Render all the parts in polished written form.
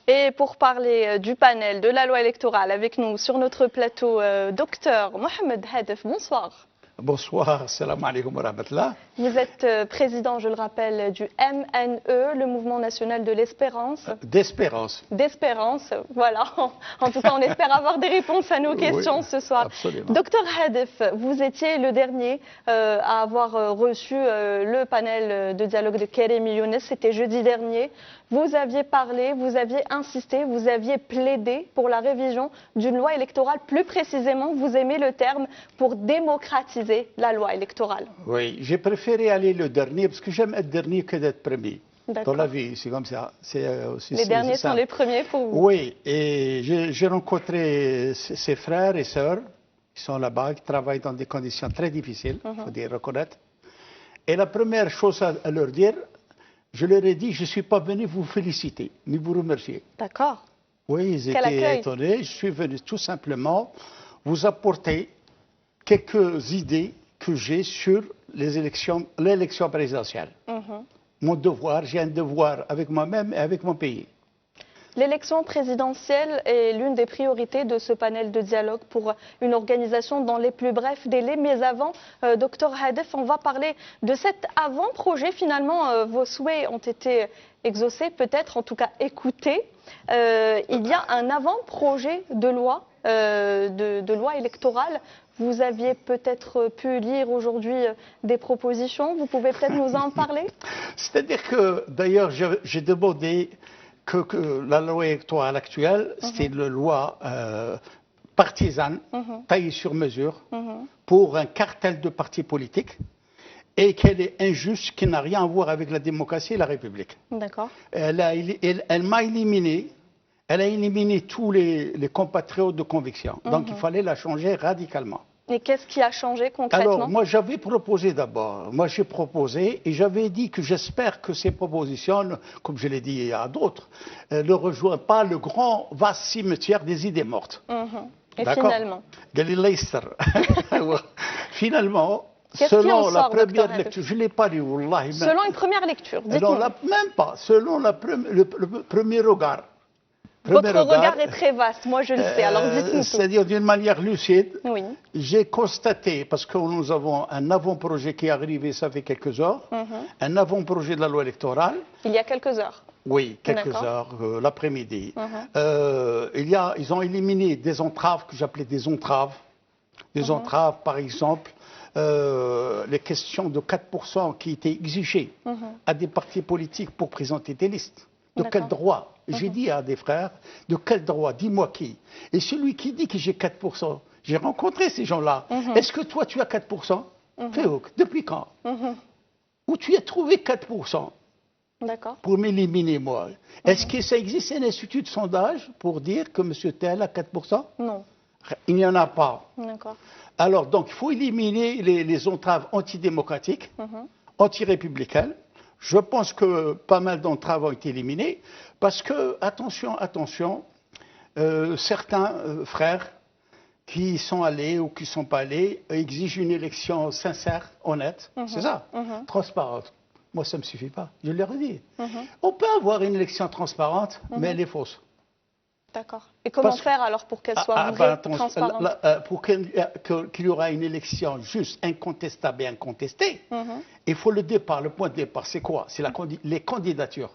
Et pour parler du panel de la loi électorale, avec nous sur notre plateau, docteur Mohamed Hadef, bonsoir. Bonsoir, salam alaikum wa rahmatullah. Vous êtes président, je le rappelle, du MNE, le Mouvement National de l'Espérance. D'espérance. D'espérance, voilà. En tout cas, on espère avoir des réponses à nos questions ce soir. Absolument. Docteur Hadef, vous étiez le dernier à avoir reçu le panel de dialogue de Karim Younes, c'était jeudi dernier. Vous aviez parlé, vous aviez insisté, vous aviez plaidé pour la révision d'une loi électorale, plus précisément, vous aimez le terme, pour démocratiser la loi électorale. Oui, j'ai préféré aller le dernier parce que j'aime être dernier que d'être premier. Dans la vie, c'est comme ça. Les derniers sont les premiers pour vous. Oui, et j'ai rencontré ses frères et sœurs qui sont là-bas, qui travaillent dans des conditions très difficiles, il faut dire, reconnaître. Et la première chose à leur dire, je leur ai dit, je ne suis pas venu vous féliciter, ni vous remercier. D'accord. Oui, ils étaient étonnés. Je suis venu tout simplement vous apporter quelques idées que j'ai sur l'élection présidentielle. Mon devoir, j'ai un devoir avec moi-même et avec mon pays. L'élection présidentielle est l'une des priorités de ce panel de dialogue pour une organisation dans les plus brefs délais. Mais avant, docteur Hadef, on va parler de cet avant-projet. Finalement, vos souhaits ont été exaucés, peut-être en tout cas écoutés. Il y a un avant-projet de loi, de loi électorale. Vous aviez peut-être pu lire aujourd'hui des propositions. Vous pouvez peut-être nous en parler? C'est-à-dire que, d'ailleurs, j'ai demandé que la loi électorale actuelle, c'est une loi partisane, taillée sur mesure, pour un cartel de partis politiques, et qu'elle est injuste, qui n'a rien à voir avec la démocratie et la République. D'accord. Elle m'a éliminé, elle a éliminé tous les compatriotes de conviction. Donc il fallait la changer radicalement. Et qu'est-ce qui a changé concrètement? Alors, moi, j'avais proposé d'abord. Moi, j'ai proposé et j'avais dit que j'espère que ces propositions, comme je l'ai dit à d'autres, ne rejoignent pas le grand, vaste cimetière des idées mortes. Et finalement finalement, selon la première lecture, je ne l'ai pas lu, wallahi. Selon une première lecture, dites-nous. Même pas, selon le premier regard. Votre regard est très vaste, moi je le sais, alors dites-nous. C'est-à-dire d'une manière lucide, oui. J'ai constaté, parce que nous avons un avant-projet qui est arrivé, ça fait quelques heures, un avant-projet de la loi électorale. Il y a quelques heures? Oui, quelques heures, l'après-midi. Ils ont éliminé des entraves que j'appelais des entraves. Des entraves, par exemple, les questions de 4% qui étaient exigées à des partis politiques pour présenter des listes. De quel droit? J'ai dit à des frères, de quel droit? Dis-moi qui. Et celui qui dit que j'ai 4%, j'ai rencontré ces gens-là. Est-ce que toi, tu as 4%? Depuis quand? Où tu as trouvé 4%? Pour m'éliminer, moi. Est-ce que ça existe un institut de sondage pour dire que M. Tel a 4%? Non. Il n'y en a pas. Alors, donc, il faut éliminer les entraves antidémocratiques, anti-républicaines. Je pense que pas mal d'entraves ont été éliminées parce que, attention, certains frères qui sont allés ou qui ne sont pas allés exigent une élection sincère, honnête, c'est ça, transparente. Moi, ça ne me suffit pas, je l'ai redit. On peut avoir une élection transparente, mais elle est fausse. D'accord. Et comment faire alors pour qu'elle soit vraie, transparente? Pour qu'il y aura une élection juste, incontestable et incontestée, il faut le départ, le point de départ, c'est quoi? C'est les candidatures.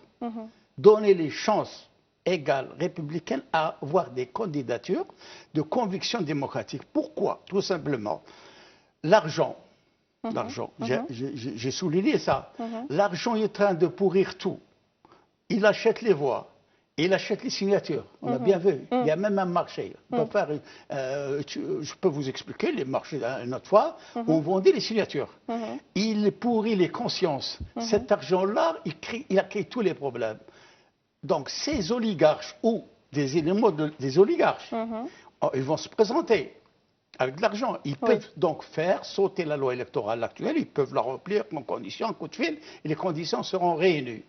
Donner les chances égales républicaines à avoir des candidatures de conviction démocratique. Pourquoi? Tout simplement, l'argent, j'ai souligné ça, l'argent est en train de pourrir tout. Il achète les voix. Il achète les signatures, on a bien vu. Il y a même un marché. Pour faire, je peux vous expliquer les marchés une autre fois, où on vendait les signatures. Il pourrit les consciences. Cet argent-là, il a créé tous les problèmes. Donc ces oligarches ou des éléments des oligarches, ils vont se présenter avec de l'argent. Ils peuvent donc faire sauter la loi électorale actuelle, ils peuvent la remplir en conditions, en coup de fil, et les conditions seront réunies.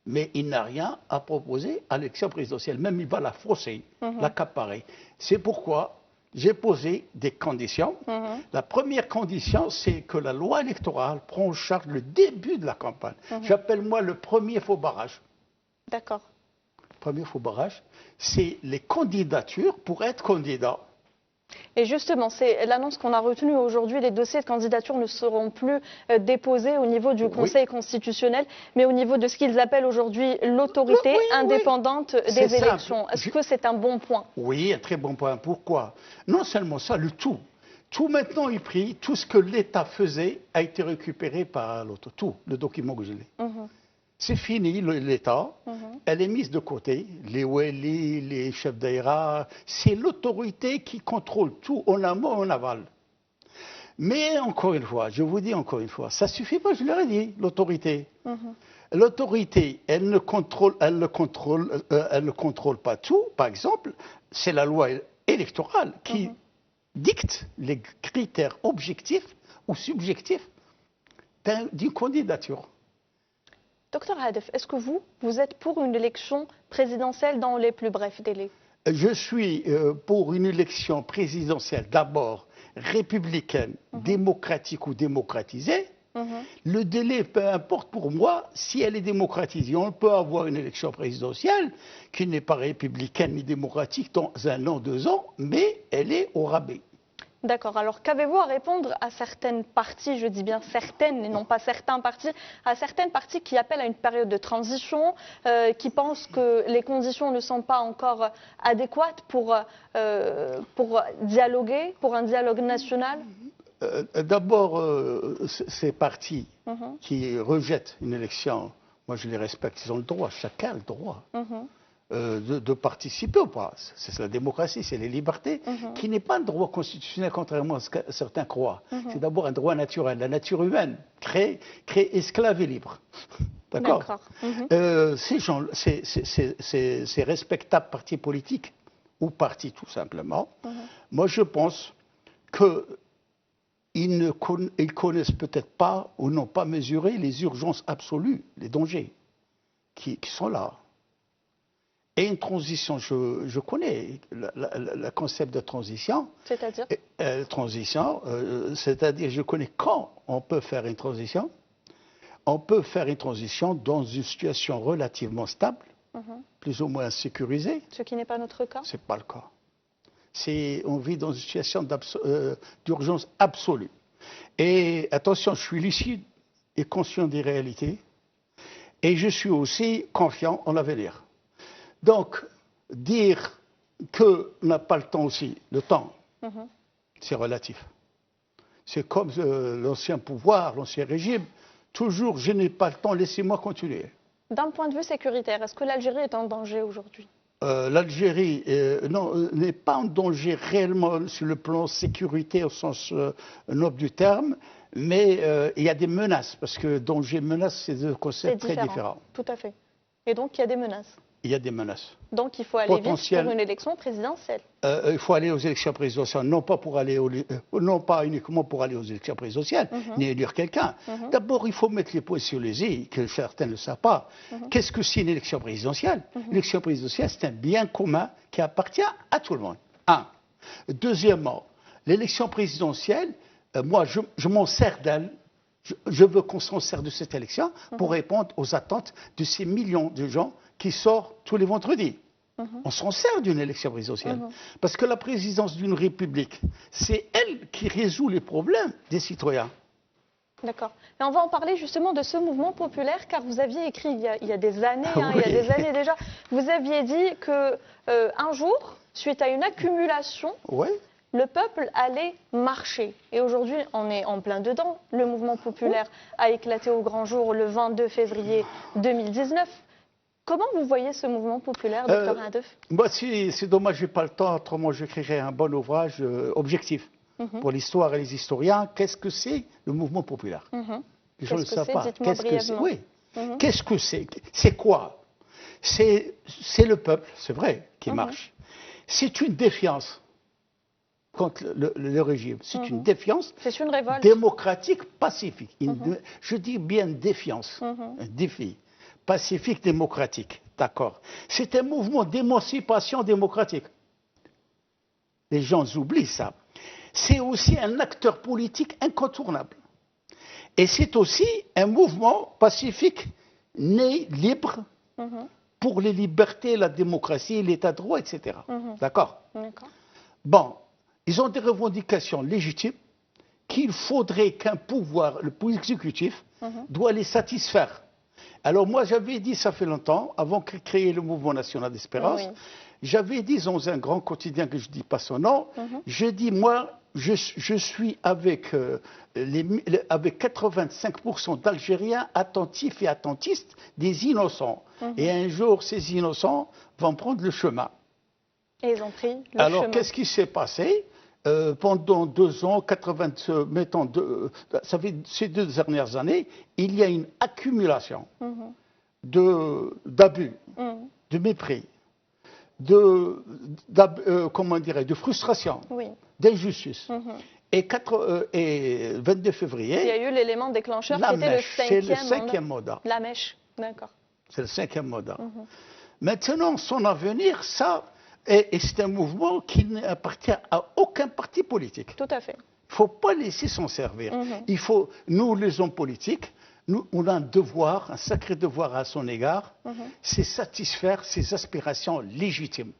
Mais il n'a rien à proposer à l'élection présidentielle. Même il va la fausser, l'accaparer. C'est pourquoi j'ai posé des conditions. La première condition, c'est que la loi électorale prend en charge le début de la campagne. J'appelle moi le premier faux barrage. D'accord. premier faux barrage, c'est les candidatures pour être candidat. Et justement, c'est l'annonce qu'on a retenue aujourd'hui. Les dossiers de candidature ne seront plus déposés au niveau du Conseil constitutionnel, mais au niveau de ce qu'ils appellent aujourd'hui l'autorité indépendante des élections. Est-ce que c'est un bon point? Oui, un très bon point. Pourquoi? Non seulement ça, le tout. Tout maintenant est pris, tout ce que l'État faisait a été récupéré par l'autre. Tout, le document que je l'ai. C'est fini, l'État, elle est mise de côté. Les Weli, les chefs d'Aïra, c'est l'autorité qui contrôle tout en amont et en aval. Mais encore une fois, je vous dis encore une fois, ça ne suffit pas, je leur ai dit, l'autorité. L'autorité, elle ne contrôle pas tout. Par exemple, c'est la loi électorale qui dicte les critères objectifs ou subjectifs d'une candidature. Docteur Hadef, est-ce que vous êtes pour une élection présidentielle dans les plus brefs délais? Je suis pour une élection présidentielle d'abord républicaine, démocratique ou démocratisée. Le délai, peu importe pour moi, si elle est démocratisée. On peut avoir une élection présidentielle qui n'est pas républicaine ni démocratique dans 1 an, 2 ans, mais elle est au rabais. D'accord. Alors, qu'avez-vous à répondre à certaines parties, je dis bien certaines et non pas certains partis, à certaines parties qui appellent à une période de transition, qui pensent que les conditions ne sont pas encore adéquates pour dialoguer, pour un dialogue national? D'abord, ces partis qui rejettent une élection, moi je les respecte, ils ont le droit, chacun a le droit. De participer ou pas. C'est la démocratie, c'est les libertés, qui n'est pas un droit constitutionnel, contrairement à ce que certains croient. C'est d'abord un droit naturel. La nature humaine, créée esclave et libre. D'accord. Ces gens, ces respectables partis politiques, ou partis tout simplement, moi je pense qu'ils ne connaissent peut-être pas ou n'ont pas mesuré les urgences absolues, les dangers qui sont là. Et une transition, je connais le concept de transition. C'est-à-dire c'est-à-dire, je connais quand on peut faire une transition. On peut faire une transition dans une situation relativement stable, plus ou moins sécurisée. Ce qui n'est pas notre cas. Ce n'est pas le cas. On vit dans une situation d'urgence absolue. Et attention, je suis lucide et conscient des réalités. Et je suis aussi confiant en l'avenir. Donc, dire qu'on n'a pas le temps aussi, le temps, c'est relatif. C'est comme l'ancien pouvoir, l'ancien régime, toujours je n'ai pas le temps, laissez-moi continuer. D'un point de vue sécuritaire, est-ce que l'Algérie est en danger aujourd'hui? L'Algérie n'est pas en danger réellement sur le plan sécurité au sens noble du terme, mais il y a des menaces, parce que danger et menace, c'est deux concepts très différents. Tout à fait. Et donc, il y a des menaces. Il y a des menaces. Donc il faut aller vite pour une élection présidentielle. Il faut aller aux élections présidentielles, non pas uniquement pour aller aux élections présidentielles, ni élire quelqu'un. D'abord, il faut mettre les points sur les i, que certains ne savent pas. Qu'est-ce que c'est une élection présidentielle? L'élection présidentielle, c'est un bien commun qui appartient à tout le monde. Deuxièmement, l'élection présidentielle, moi, je m'en sers d'elle. Je veux qu'on s'en serve de cette élection pour répondre aux attentes de ces millions de gens qui sortent tous les vendredis. On s'en sert d'une élection présidentielle. Parce que la présidence d'une république, c'est elle qui résout les problèmes des citoyens. D'accord. Et on va en parler justement de ce mouvement populaire, car vous aviez écrit il y a des années, il y a des années déjà, vous aviez dit qu'un jour, suite à une accumulation, le peuple allait marcher. Et aujourd'hui, on est en plein dedans. Le mouvement populaire a éclaté au grand jour le 22 février 2019. Comment vous voyez ce mouvement populaire, Dr Hadef? Moi, c'est dommage, je n'ai pas le temps, autrement j'écrirai un bon ouvrage objectif pour l'histoire et les historiens. Qu'est-ce que c'est le mouvement populaire? Je ne le sais pas. Qu'est-ce que c'est? Oui. Qu'est-ce que c'est? C'est quoi? C'est le peuple, c'est vrai, qui marche. C'est une défiance contre le régime. C'est une défiance démocratique, pacifique. Je dis bien défiance, un défi. Pacifique, démocratique, d'accord. C'est un mouvement d'émancipation démocratique. Les gens oublient ça. C'est aussi un acteur politique incontournable. Et c'est aussi un mouvement pacifique, né libre, pour les libertés, la démocratie, l'état de droit, etc. D'accord? Bon, ils ont des revendications légitimes qu'il faudrait qu'un pouvoir, le pouvoir exécutif, doit les satisfaire. Alors moi j'avais dit, ça fait longtemps, avant de créer le mouvement national d'espérance, j'avais dit dans un grand quotidien que je ne dis pas son nom, j'ai dit moi je suis avec 85% d'Algériens attentifs et attentistes, des innocents. Et un jour ces innocents vont prendre le chemin. Et ils ont pris le chemin. Alors qu'est-ce qui s'est passé? Pendant 2 ans, ça fait ces 2 dernières années, il y a une accumulation d'abus, de mépris, comment dirais, de frustration, d'injustice. Et 22 février, il y a eu l'élément déclencheur qui était le 5e mandat. La mèche, d'accord. C'est le 5e mandat. Maintenant, son avenir, ça... Et c'est un mouvement qui n'appartient à aucun parti politique. Tout à fait. Il ne faut pas laisser s'en servir. Il faut, nous, les hommes politiques, on a un devoir, un sacré devoir à son égard, c'est satisfaire ses aspirations légitimes.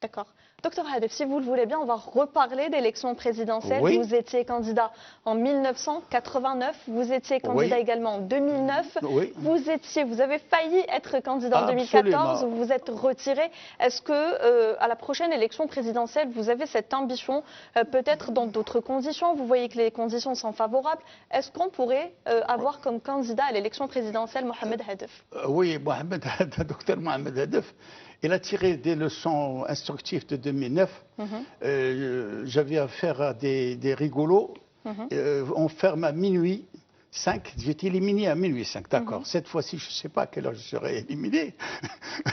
D'accord. Docteur Hadef, si vous le voulez bien, on va reparler d'élections présidentielles. Oui. Vous étiez candidat en 1989, vous étiez candidat également en 2009. Oui. Vous avez failli être candidat en 2014, vous vous êtes retiré. Est-ce que à la prochaine élection présidentielle, vous avez cette ambition, peut-être dans d'autres conditions? Vous voyez que les conditions sont favorables. Est-ce qu'on pourrait avoir comme candidat à l'élection présidentielle Mohamed Hadef? Oui, docteur Mohamed Hadef. Il a tiré des leçons instructives de 2009. J'avais affaire à des rigolos. On ferme à minuit 5. J'étais éliminé à minuit 5. D'accord. Cette fois-ci, je ne sais pas à quelle heure je serai éliminé.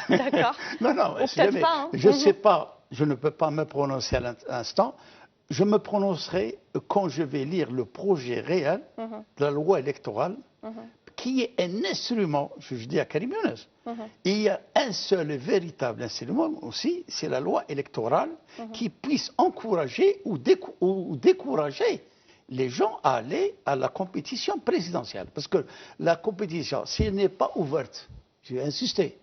D'accord. non, peut-être pas. Hein. Je ne sais pas. Je ne peux pas me prononcer à l'instant. Je me prononcerai quand je vais lire le projet réel de la loi électorale, qui est un instrument, je dis à Karim Younes, il y a un seul et véritable instrument aussi, c'est la loi électorale qui puisse encourager ou décourager les gens à aller à la compétition présidentielle. Parce que la compétition, si elle n'est pas ouverte, je vais insister,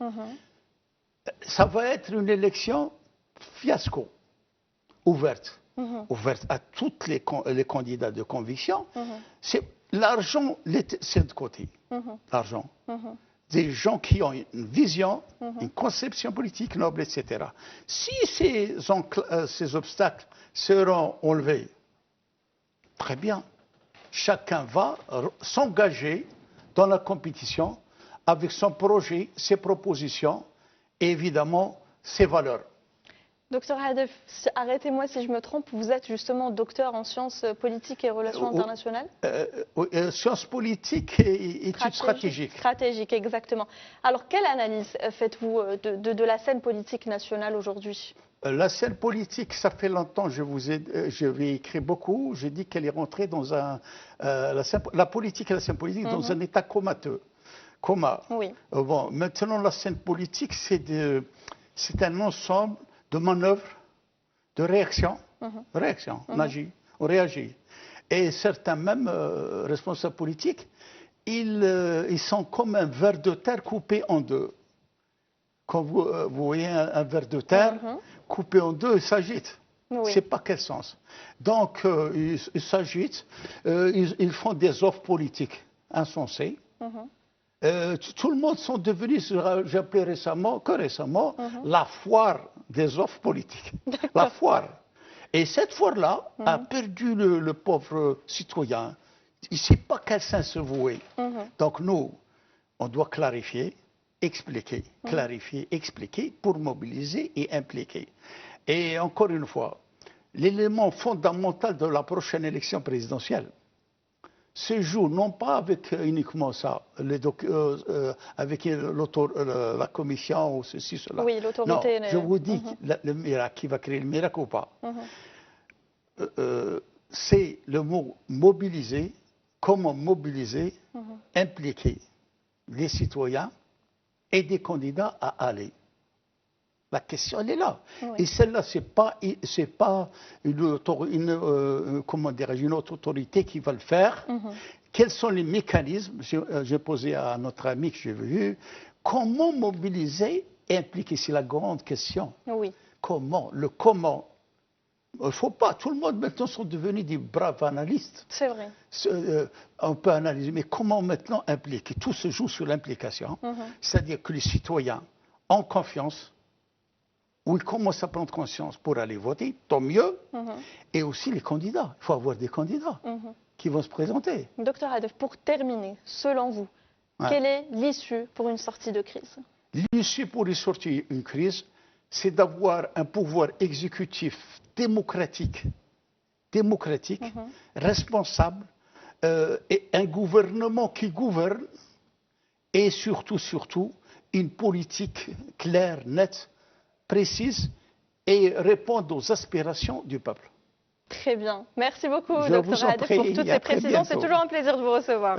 ça va être une élection fiasco, ouverte. Ouverte à tous les candidats de conviction. L'argent, c'est de côté. L'argent. Des gens qui ont une vision, une conception politique noble, etc. Si ces obstacles seront enlevés, très bien. Chacun va s'engager dans la compétition avec son projet, ses propositions et évidemment ses valeurs. Docteur Hadef, arrêtez-moi si je me trompe, vous êtes justement docteur en sciences politiques et relations internationales? Sciences politiques et études stratégiques. Stratégiques, exactement. Alors, quelle analyse faites-vous de la scène politique nationale aujourd'hui? La scène politique, ça fait longtemps, je vais écrire beaucoup, j'ai dit qu'elle est rentrée dans la politique et la scène politique dans un état comateux. Oui. Bon, maintenant, la scène politique, c'est un ensemble de manœuvres, de réactions. On agit, on réagit. Et certains même responsables politiques, ils sont comme un ver de terre coupé en deux. Quand vous voyez un ver de terre coupé en deux, il s'agite. Oui. Je ne sais pas quel sens. Donc, ils s'agitent, ils font des offres politiques insensées. Tout le monde sont devenus, j'ai appelé récemment, la foire des offres politiques. La foire. Et cette foire-là a perdu le pauvre citoyen. Il ne sait pas quel sens se vouer. Donc nous, on doit clarifier, expliquer, clarifier, expliquer pour mobiliser et impliquer. Et encore une fois, l'élément fondamental de la prochaine élection présidentielle se joue non pas avec uniquement ça, avec la commission ou ceci, cela. Oui, l'autorité. Non, je vous dis le miracle, qui va créer le miracle ou pas. C'est le mot mobiliser, comment mobiliser, impliquer les citoyens et des candidats à aller. La question, elle est là. Oui. Et celle-là, ce n'est pas une autre autorité qui va le faire. Quels sont les mécanismes? J'ai posé à notre ami que j'ai vu, comment mobiliser et impliquer? C'est la grande question. Oui. Comment? Le comment. Il ne faut pas. Tout le monde maintenant sont devenus des braves analystes. C'est vrai. On peut analyser, mais comment maintenant impliquer? Tout se joue sur l'implication. C'est-à-dire que les citoyens ont confiance, ou ils commencent à prendre conscience pour aller voter, tant mieux. Et aussi les candidats. Il faut avoir des candidats qui vont se présenter. Docteur Hadef, pour terminer, selon vous, quelle est l'issue pour une sortie de crise? L'issue pour une sortie d'une crise, c'est d'avoir un pouvoir exécutif démocratique, responsable, et un gouvernement qui gouverne, et surtout, une politique claire, nette, précise, et répondre aux aspirations du peuple. Très bien. Merci beaucoup, Dr Hadef, pour toutes ces précisions. C'est toujours un plaisir de vous recevoir.